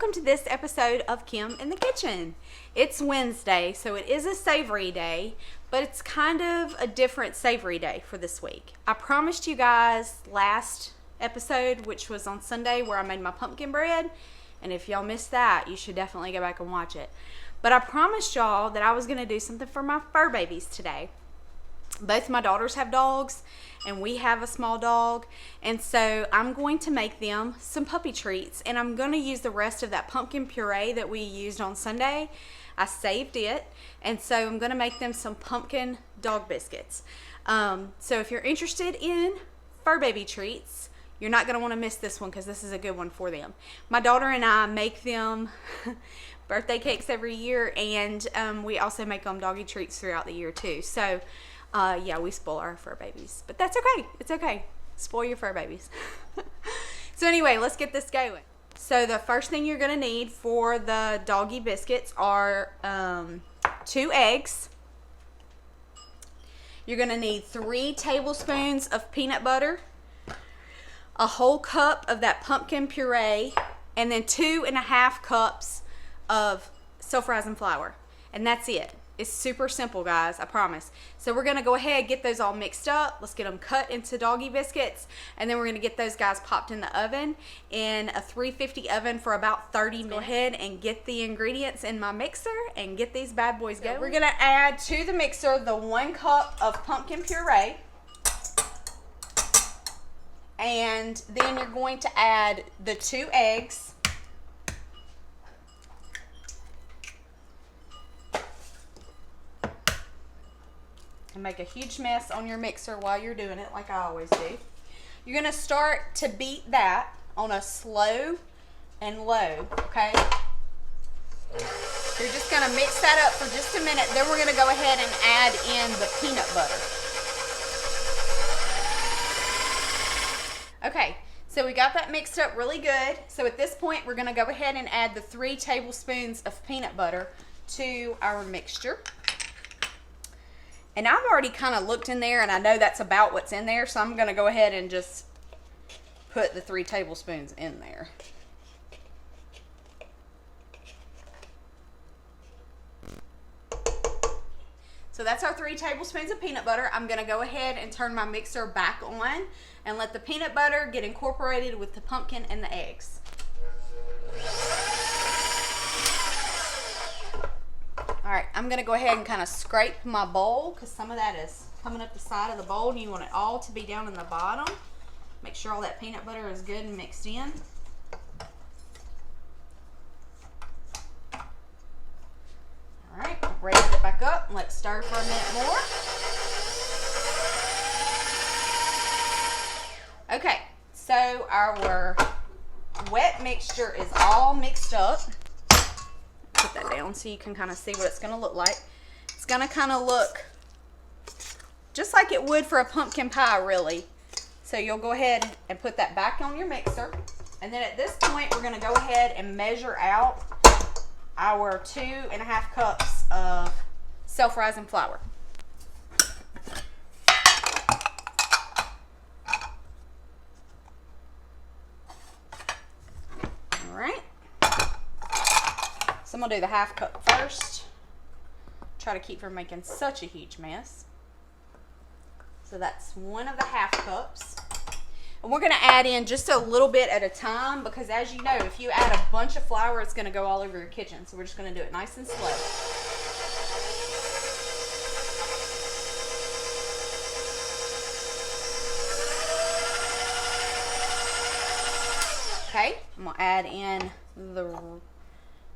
welcome to this episode of Kim in the Kitchen. It's Wednesday, so it is a savory day, but it's kind of a different savory day for this week. I promised you guys last episode, which was on Sunday, where I made my pumpkin bread, and if y'all missed that, you should definitely go back and watch it. But I promised y'all that I was going to do something for my fur babies today. Both my daughters have dogs, and we have a small dog, and so I'm going to make them some puppy treats, and I'm going to use the rest of that pumpkin puree that we used on Sunday. I saved it, and so I'm going to make them some pumpkin dog biscuits. So if you're interested in fur baby treats, you're not going to want to miss this one because this is a good one for them. My daughter and I make them birthday cakes every year, and we also make them doggy treats throughout the year too. So yeah, we spoil our fur babies, but that's okay. It's okay. Spoil your fur babies. So anyway, let's get this going. So the first thing you're going to need for the doggy biscuits are 2 eggs. You're going to need 3 tablespoons of peanut butter, a whole cup of that pumpkin puree, and then 2.5 cups of self-rising flour. And that's it. It's super simple, guys, I promise. So we're going to go ahead and get those all mixed up. Let's get them cut into doggy biscuits, and then we're going to get those guys popped in the oven in a 350 oven for about 30 minutes. Go ahead and get the ingredients in my mixer and get these bad boys going. We're going to add to the mixer the 1 cup of pumpkin puree, and then you're going to add the 2 eggs. And make a huge mess on your mixer while you're doing it, like I always do. You're going to start to beat that on a slow and low, okay? You're just going to mix that up for just a minute. Then we're going to go ahead and add in the peanut butter. Okay, so we got that mixed up really good. So at this point, we're going to go ahead and add the 3 tablespoons of peanut butter to our mixture. And I've already kind of looked in there, and I know that's about what's in there, so I'm going to go ahead and just put the 3 tablespoons in there. So that's our 3 tablespoons of peanut butter. I'm going to go ahead and turn my mixer back on and let the peanut butter get incorporated with the pumpkin and the eggs. Alright, I'm going to go ahead and kind of scrape my bowl because some of that is coming up the side of the bowl, and you want it all to be down in the bottom. Make sure all that peanut butter is good and mixed in. Alright, raise it back up and let's stir for a minute more. Okay, so our wet mixture is all mixed up. Put that down so you can kind of see what it's going to look like. It's going to kind of look just like it would for a pumpkin pie, really. So you'll go ahead and put that back on your mixer. And then at this point, we're going to go ahead and measure out our 2.5 cups of self-rising flour. All right. So I'm going to do the 1/2 cup first. Try to keep from making such a huge mess. So that's 1 of the 1/2 cups. And we're going to add in just a little bit at a time because, as you know, if you add a bunch of flour, it's going to go all over your kitchen. So we're just going to do it nice and slow. Okay, I'm going to add in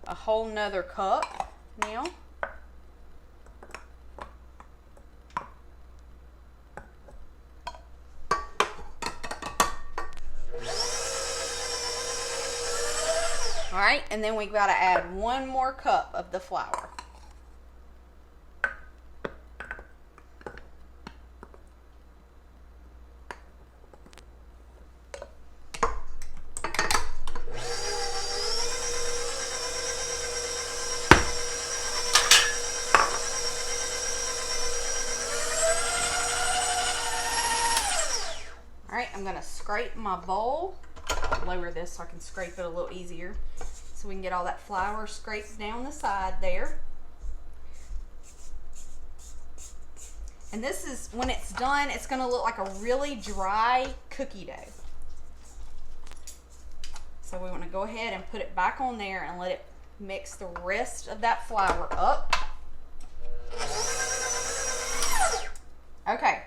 a whole nother cup now. All right, and then we've got to add 1 more cup of the flour. All right, I'm going to scrape my bowl. Lower this so I can scrape it a little easier. So so we can get all that flour scraped down the side there. And this is, when it's done, it's going to look like a really dry cookie dough. So we want to go ahead and put it back on there and let it mix the rest of that flour up. Okay.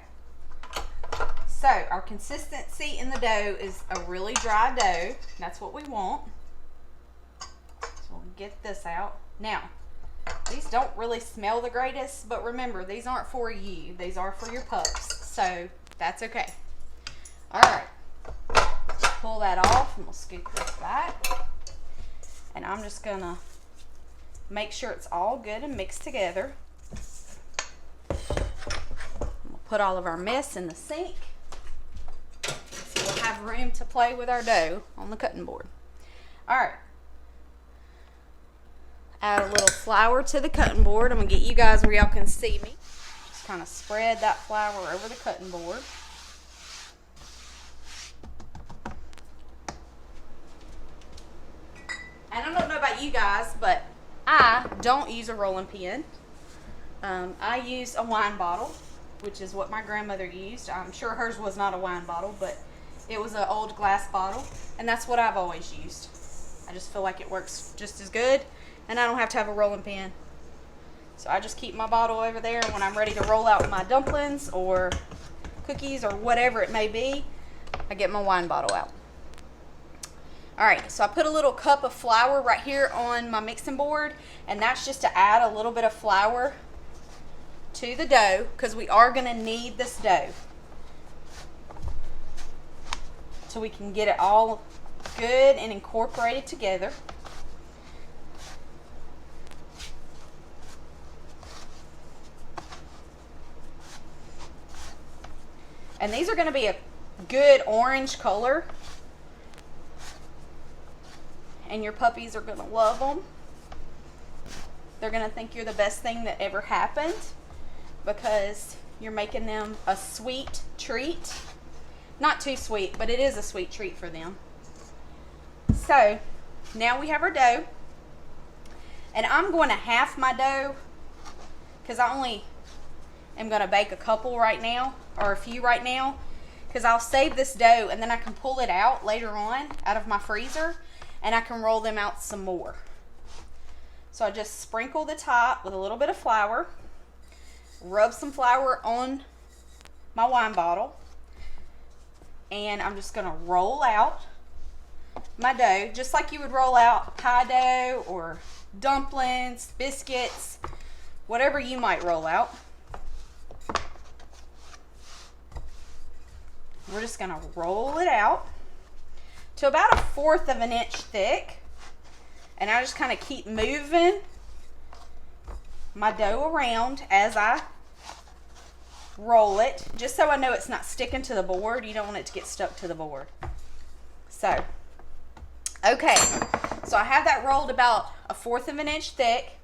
So our consistency in the dough is a really dry dough. That's what we want. So we'll get this out. Now, these don't really smell the greatest, but remember, these aren't for you. These are for your pups. So that's okay. All right. Pull that off and we'll scoop this back. And I'm just gonna make sure it's all good and mixed together. We'll put all of our mess in the sink. So we'll have room to play with our dough on the cutting board. All right. Add a little flour to the cutting board. I'm gonna get you guys where y'all can see me. Just kind of spread that flour over the cutting board. And I don't know about you guys, but I don't use a rolling pin. I use a wine bottle, which is what my grandmother used. I'm sure hers was not a wine bottle, but it was an old glass bottle, and that's what I've always used. I just feel like it works just as good, and I don't have to have a rolling pin. So I just keep my bottle over there, and when I'm ready to roll out my dumplings or cookies or whatever it may be, I get my wine bottle out. All right, so I put a little cup of flour right here on my mixing board, and that's just to add a little bit of flour to the dough, because we are gonna need this dough so we can get it all good and incorporated together. And these are gonna be a good orange color. And your puppies are gonna love them. They're gonna think you're the best thing that ever happened, because you're making them a sweet treat. Not too sweet, but it is a sweet treat for them. So now we have our dough, and I'm going to half my dough because I only am gonna bake a couple right now, or a few right now, because I'll save this dough and then I can pull it out later on out of my freezer, and I can roll them out some more. So I just sprinkle the top with a little bit of flour, rub some flour on my wine bottle, and I'm just gonna roll out my dough just like you would roll out pie dough or dumplings, biscuits, whatever you might roll out. We're just gonna roll it out to about 1/4 of an inch thick, and I just kind of keep moving my dough around as I roll it, just so I know it's not sticking to the board. You don't want it to get stuck to the board. So, okay, so I have that rolled about 1/4 of an inch thick.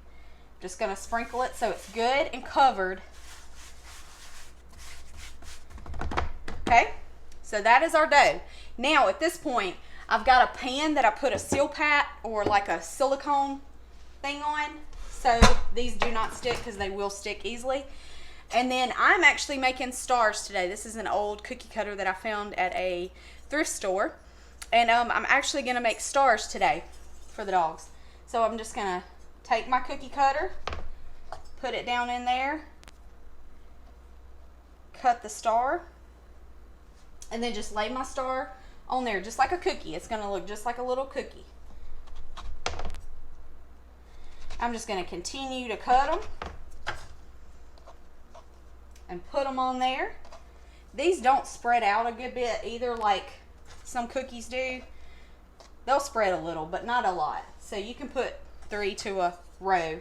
Just gonna sprinkle it so it's good and covered. Okay, so that is our dough. Now at this point, I've got a pan that I put a seal pat or like a silicone thing on, so these do not stick, because they will stick easily. And then I'm actually making stars today. This is an old cookie cutter that I found at a thrift store, and I'm actually gonna make stars today for the dogs. So I'm just gonna take my cookie cutter, put it down in there, cut the star, and then just lay my star on there just like a cookie. It's gonna look just like a little cookie. I'm just gonna continue to cut them and put them on there. These don't spread out a good bit either like some cookies do. They'll spread a little, but not a lot. So you can put 3 to a row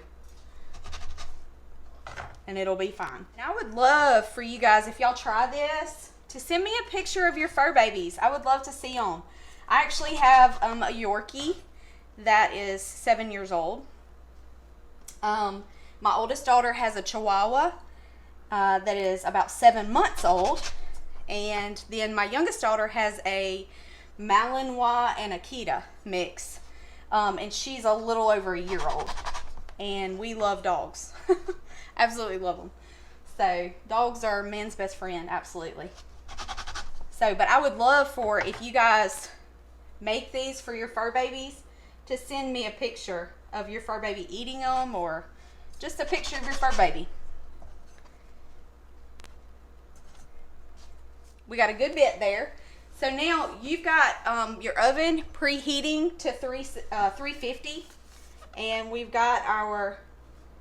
and it'll be fine. And I would love for you guys, if y'all try this, to send me a picture of your fur babies. I would love to see them. I actually have a Yorkie that is 7 years old. My oldest daughter has a Chihuahua that is about 7 months old. And then my youngest daughter has a Malinois and Akita mix. And she's a little over a year old. And we love dogs. Absolutely love them. So dogs are men's best friend, absolutely. So, but I would love for, if you guys make these for your fur babies, to send me a picture of your fur baby eating them, or just a picture of your fur baby. We got a good bit there. So now you've got your oven preheating to 350, and we've got our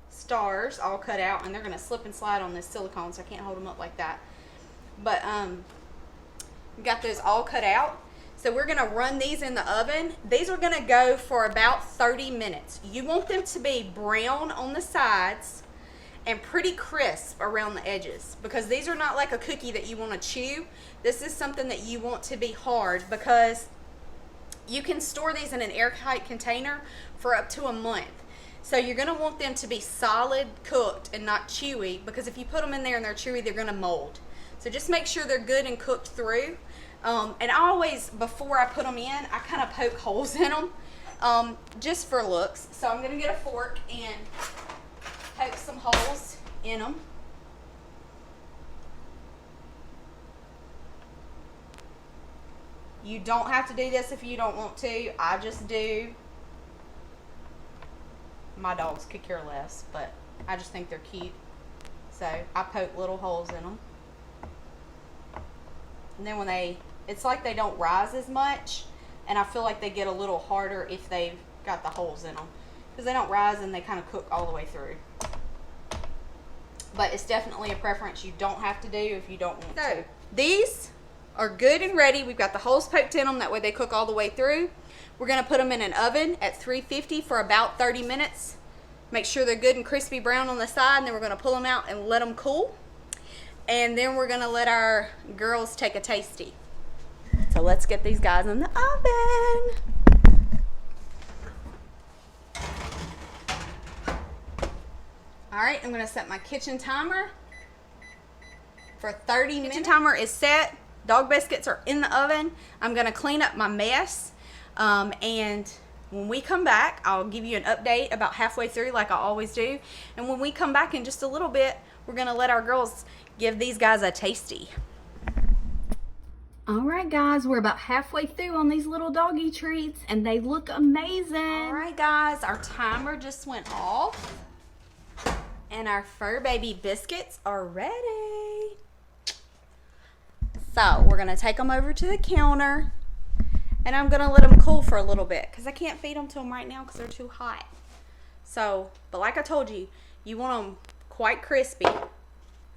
stars all cut out, and they're going to slip and slide on this silicone, so I can't hold them up like that. But we've got those all cut out. So we're going to run these in the oven. These are going to go for about 30 minutes. You want them to be brown on the sides and pretty crisp around the edges, because these are not like a cookie that you want to chew. This is something that you want to be hard, because you can store these in an airtight container for up to a month. So you're going to want them to be solid cooked and not chewy, because if you put them in there and they're chewy, they're going to mold. So just make sure they're good and cooked through. And I always, before I put them in, I kind of poke holes in them just for looks. So I'm going to get a fork and poke some holes in them. You don't have to do this if you don't want to. I just do. My dogs could care less, but I just think they're cute. So I poke little holes in them. And then when it's like they don't rise as much, and I feel like they get a little harder if they've got the holes in them, because they don't rise and they kind of cook all the way through. But it's definitely a preference you don't have to do if you don't want to. These are good and ready. We've got the holes poked in them, that way they cook all the way through. We're going to put them in an oven at 350 for about 30 minutes. Make sure they're good and crispy brown on the side, and then we're going to pull them out and let them cool. And then we're going to let our girls take a tasty. So let's get these guys in the oven. All right, I'm going to set my kitchen timer for 30 minutes. Kitchen timer is set. Dog biscuits are in the oven. I'm going to clean up my mess. And when we come back, I'll give you an update about halfway through, like I always do. And when we come back in just a little bit, we're going to let our girls give these guys a tasty. All right, guys, we're about halfway through on these little doggy treats, and they look amazing. All right, guys, our timer just went off, and our Furbaby biscuits are ready. So we're going to take them over to the counter, and I'm going to let them cool for a little bit, because I can't feed them to them right now because they're too hot. So, but like I told you, you want them quite crispy,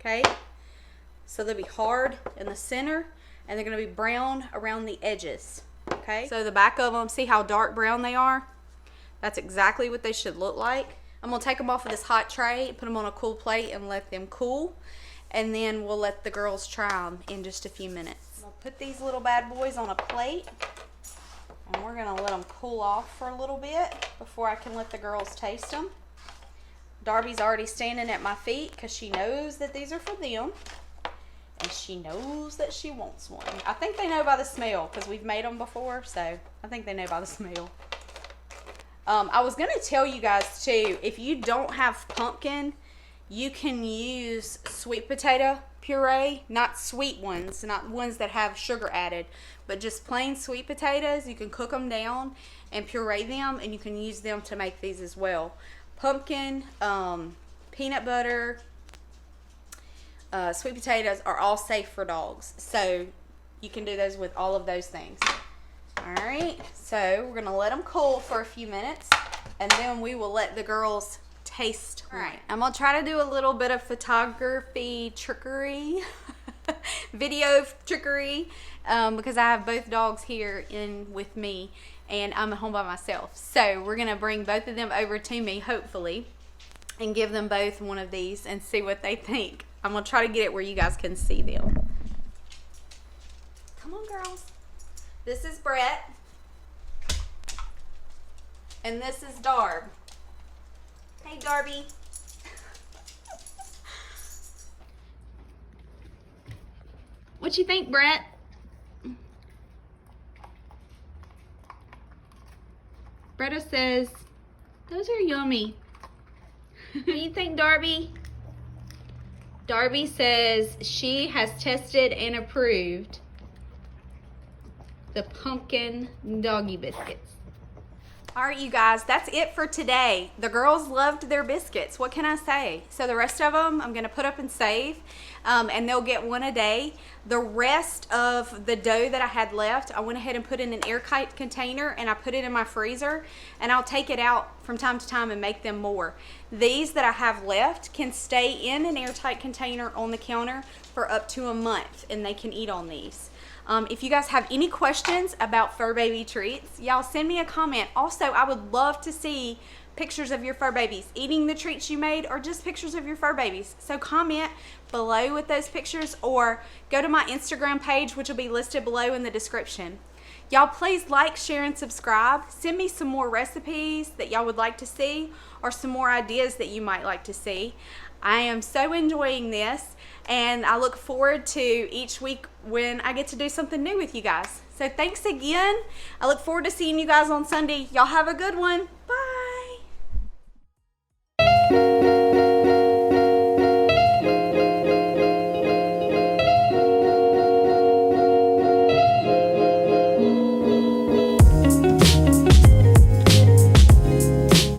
okay? So they'll be hard in the center, and they're going to be brown around the edges, okay? So the back of them, see how dark brown they are? That's exactly what they should look like. I'm going to take them off of this hot tray, put them on a cool plate, and let them cool. And then we'll let the girls try them in just a few minutes. We'll put these little bad boys on a plate, and we're going to let them cool off for a little bit before I can let the girls taste them. Darby's already standing at my feet because she knows that these are for them. And she knows that she wants one. I think they know by the smell, because we've made them before, so I think they know by the smell. I was going to tell you guys too, if you don't have pumpkin, you can use sweet potato puree, not sweet ones, not ones that have sugar added, but just plain sweet potatoes. You can cook them down and puree them, and you can use them to make these as well. Pumpkin, peanut butter, sweet potatoes are all safe for dogs, so you can do those with all of those things. Alright, so we're going to let them cool for a few minutes, and then we will let the girls taste. Alright, I'm going to try to do a little bit of photography trickery, video trickery, because I have both dogs here in with me, and I'm at home by myself. So we're going to bring both of them over to me, hopefully, and give them both one of these and see what they think. I'm going to try to get it where you guys can see them. Come on, girls. This is Brett. And this is Darb. Hey, Darby. What you think, Brett? Bretta says, those are yummy. What do you think, Darby? Darby says she has tested and approved the pumpkin doggy biscuits. All right, you guys, that's it for today. The girls loved their biscuits. What can I say? So the rest of them I'm gonna put up and save, and they'll get one a day. The rest of the dough that I had left, I went ahead and put in an airtight container and I put it in my freezer, and I'll take it out from time to time and make them more. These that I have left can stay in an airtight container on the counter for up to a month, and they can eat on these. If you guys have any questions about Furbaby treats, y'all send me a comment. Also, I would love to see pictures of your fur babies eating the treats you made, or just pictures of your fur babies. So comment below with those pictures, or go to my Instagram page, which will be listed below in the description. Y'all please like, share, and subscribe. Send me some more recipes that y'all would like to see, or some more ideas that you might like to see. I am so enjoying this, and I look forward to each week when I get to do something new with you guys. So thanks again. I look forward to seeing you guys on Sunday. Y'all have a good one.